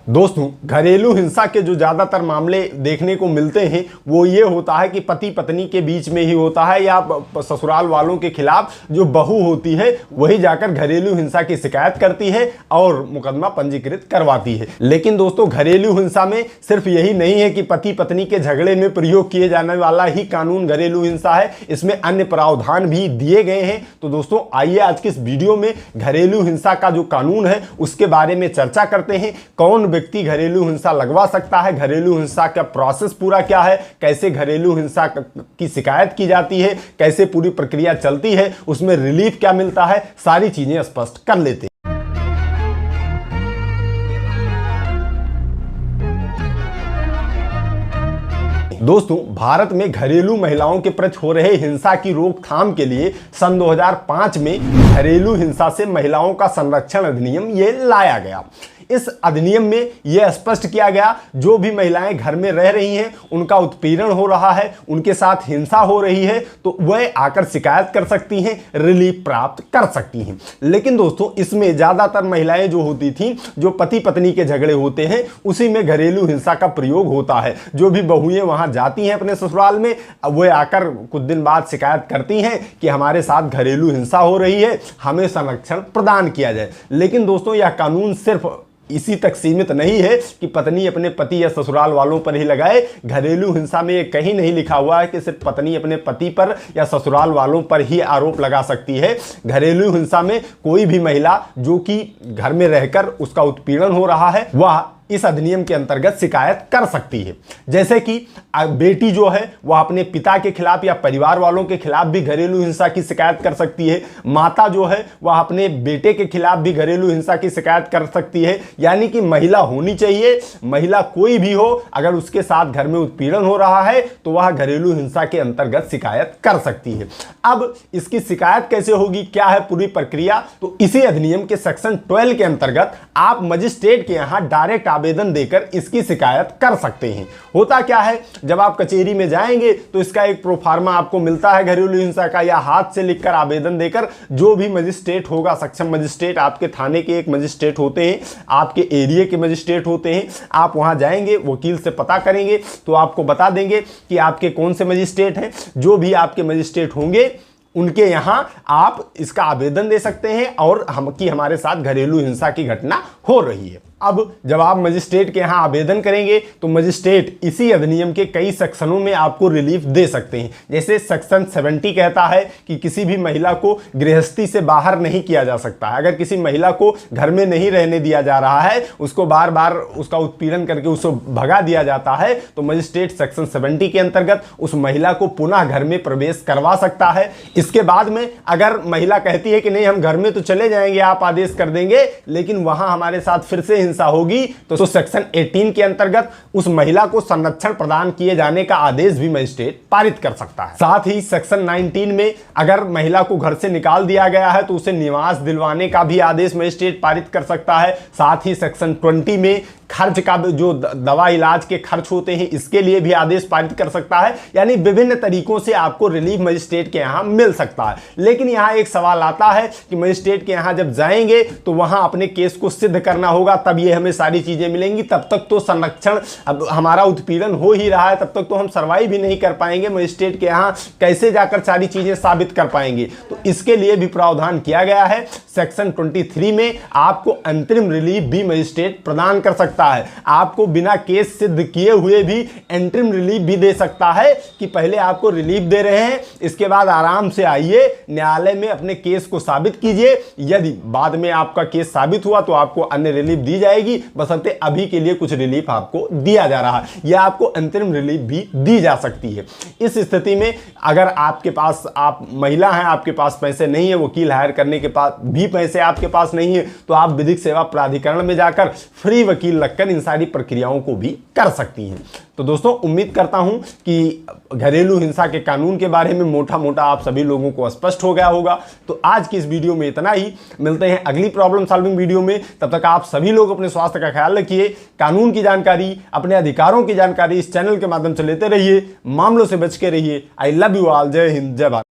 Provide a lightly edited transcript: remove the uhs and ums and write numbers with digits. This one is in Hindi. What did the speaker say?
दोस्तों, घरेलू हिंसा के जो ज़्यादातर मामले देखने को मिलते हैं वो ये होता है कि पति पत्नी के बीच में ही होता है, या ससुराल वालों के खिलाफ जो बहू होती है वही जाकर घरेलू हिंसा की शिकायत करती है और मुकदमा पंजीकृत करवाती है। लेकिन दोस्तों, घरेलू हिंसा में सिर्फ यही नहीं है कि पति पत्नी के झगड़े में प्रयोग किए जाने वाला ही कानून घरेलू हिंसा है, इसमें अन्य प्रावधान भी दिए गए हैं। तो दोस्तों, आइए आज की इस वीडियो में घरेलू हिंसा का जो कानून है उसके बारे में चर्चा करते हैं। कौन व्यक्ति घरेलू हिंसा लगवा सकता है, घरेलू हिंसा का प्रोसेस पूरा क्या है, कैसे घरेलू हिंसा की शिकायत की जाती है, कैसे पूरी प्रक्रिया चलती है, उसमें रिलीफ क्या मिलता है, सारी चीजें स्पष्ट कर लेते हैं। दोस्तों, भारत में घरेलू महिलाओं के प्रति हो रहे हिंसा की रोकथाम के लिए सन 2005 में घरेलू हिंसा से महिलाओं का संरक्षण अधिनियम ये लाया गया। इस अधिनियम में यह स्पष्ट किया गया जो भी महिलाएं घर में रह रही हैं, उनका उत्पीड़न हो रहा है, उनके साथ हिंसा हो रही है, तो वह आकर शिकायत कर सकती हैं, रिलीफ प्राप्त कर सकती हैं। लेकिन दोस्तों, इसमें ज्यादातर महिलाएं जो होती थीं, जो पति पत्नी के झगड़े होते हैं, उसी में घरेलू हिंसा का प्रयोग होता है। जो भी बहुएं वहां जाती हैं अपने ससुराल में, वह आकर कुछ दिन बाद शिकायत करती हैं कि हमारे साथ घरेलू हिंसा हो रही है, हमें संरक्षण प्रदान किया जाए। लेकिन दोस्तों, यह कानून सिर्फ इसी तक सीमित नहीं है कि पत्नी अपने पति या ससुराल वालों पर ही लगाए। घरेलू हिंसा में ये कहीं नहीं लिखा हुआ है कि सिर्फ पत्नी अपने पति पर या ससुराल वालों पर ही आरोप लगा सकती है। घरेलू हिंसा में कोई भी महिला जो कि घर में रहकर उसका उत्पीड़न हो रहा है, वह इस अधिनियम के अंतर्गत शिकायत कर सकती है। जैसे कि बेटी जो है वह अपने पिता के खिलाफ या परिवार वालों के खिलाफ भी घरेलू हिंसा की शिकायत कर सकती है। माता जो है वह अपने बेटे के खिलाफ भी घरेलू हिंसा की शिकायत कर सकती है। यानी कि महिला होनी चाहिए, महिला कोई भी हो, अगर उसके साथ घर में उत्पीड़न हो रहा है तो वह घरेलू हिंसा के अंतर्गत शिकायत कर सकती है। अब इसकी शिकायत कैसे होगी, क्या है पूरी प्रक्रिया, तो इसी अधिनियम के सेक्शन 12 के अंतर्गत आप मजिस्ट्रेट के यहां डायरेक्ट आवेदन देकर इसकी शिकायत कर सकते हैं। होता क्या है, जब आप कचहरी में जाएंगे तो इसका एक प्रोफार्मा आपको मिलता है घरेलू हिंसा का, या हाथ से लिखकर आवेदन देकर जो भी मजिस्ट्रेट होगा, सक्षम मजिस्ट्रेट, आपके थाने के एक मजिस्ट्रेट होते हैं, आपके एरिया के मजिस्ट्रेट होते हैं, आप वहां जाएंगे, वकील से पता करेंगे तो आपको बता देंगे कि आपके कौन से मजिस्ट्रेट हैं। जो भी आपके मजिस्ट्रेट होंगे उनके यहां आप इसका आवेदन दे सकते हैं और हमारे साथ घरेलू हिंसा की घटना हो रही है। अब जब आप मजिस्ट्रेट के यहां आवेदन करेंगे तो मजिस्ट्रेट इसी अधिनियम के कई सेक्शनों में आपको रिलीफ दे सकते हैं। जैसे सेक्शन 70 कहता है कि किसी भी महिला को गृहस्थी से बाहर नहीं किया जा सकता है। अगर किसी महिला को घर में नहीं रहने दिया जा रहा है, उसको बार बार उसका उत्पीड़न करके उसको भगा दिया जाता है, तो मजिस्ट्रेट सेक्शन 70 के अंतर्गत उस महिला को पुनः घर में प्रवेश करवा सकता है। इसके बाद में अगर महिला कहती है कि नहीं, हम घर में तो चले जाएंगे, आप आदेश कर देंगे, लेकिन वहां हमारे साथ फिर से हिंसा होगी, तो सेक्शन 18 के अंतर्गत उस महिला को संरक्षण प्रदान किए जाने का आदेश भी मजिस्ट्रेट पारित कर सकता है। साथ ही सेक्शन 19 में अगर महिला को घर से निकाल दिया गया है तो उसे निवास दिलवाने का भी आदेश मजिस्ट्रेट पारित कर सकता है। साथ ही सेक्शन 20 में खर्च का जो दवा इलाज के खर्च होते हैं, इसके लिए भी आदेश पारित कर सकता है। यानी विभिन्न तरीकों से आपको रिलीफ मजिस्ट्रेट के यहां मिल सकता है। लेकिन यहां एक सवाल आता है कि मजिस्ट्रेट के यहां जब जाएंगे तो वहां अपने केस को सिद्ध करना होगा, तब ये हमें सारी चीजें मिलेंगी। तब तक तो संरक्षण, अब हमारा उत्पीड़न हो ही रहा है, तब तक तो हम सर्वाइव भी नहीं कर पाएंगे। मजिस्ट्रेट के यहां कैसे जाकर सारी चीजें साबित कर पाएंगे, तो इसके लिए भी प्रावधान किया गया है। सेक्शन 23 में आपको अंतरिम रिलीफ भी मजिस्ट्रेट प्रदान कर सकता है। आपको बिना केस सिद्ध किए हुए भी अंतरिम रिलीफ भी दे सकता है कि पहले आपको रिलीफ दे रहे हैं, इसके बाद आराम से आइए न्यायालय में अपने केस को साबित कीजिए। यदि बाद में आपका केस साबित हुआ तो आपको अन्य रिलीफ दी जाएगी, बशर्ते अभी के लिए कुछ रिलीफ आपको दिया जा रहा है, या आपको अंतरिम रिलीफ भी दी जा सकती है। इस स्थिति में अगर आपके पास, आप महिला हैं, आपके पास पैसे नहीं है, वकील हायर करने के पास भी पैसे आपके पास नहीं है, तो आप विधिक सेवा प्राधिकरण में जाकर फ्री वकील लगकर इन सारी प्रक्रियाओं को भी कर सकती हैं। तो दोस्तों, उम्मीद करता हूं कि घरेलू हिंसा के कानून के बारे में मोटा मोटा आप सभी लोगों को स्पष्ट हो गया होगा। तो आज की इस वीडियो में इतना ही। मिलते हैं अगली प्रॉब्लम सॉल्विंग वीडियो में। तब तक आप सभी लोग अपने स्वास्थ्य का ख्याल रखिए। कानून की जानकारी, अपने अधिकारों की जानकारी इस चैनल के माध्यम से लेते रहिए। मामलों से बच के रहिए। I love you all. जय हिंद, जय भारत।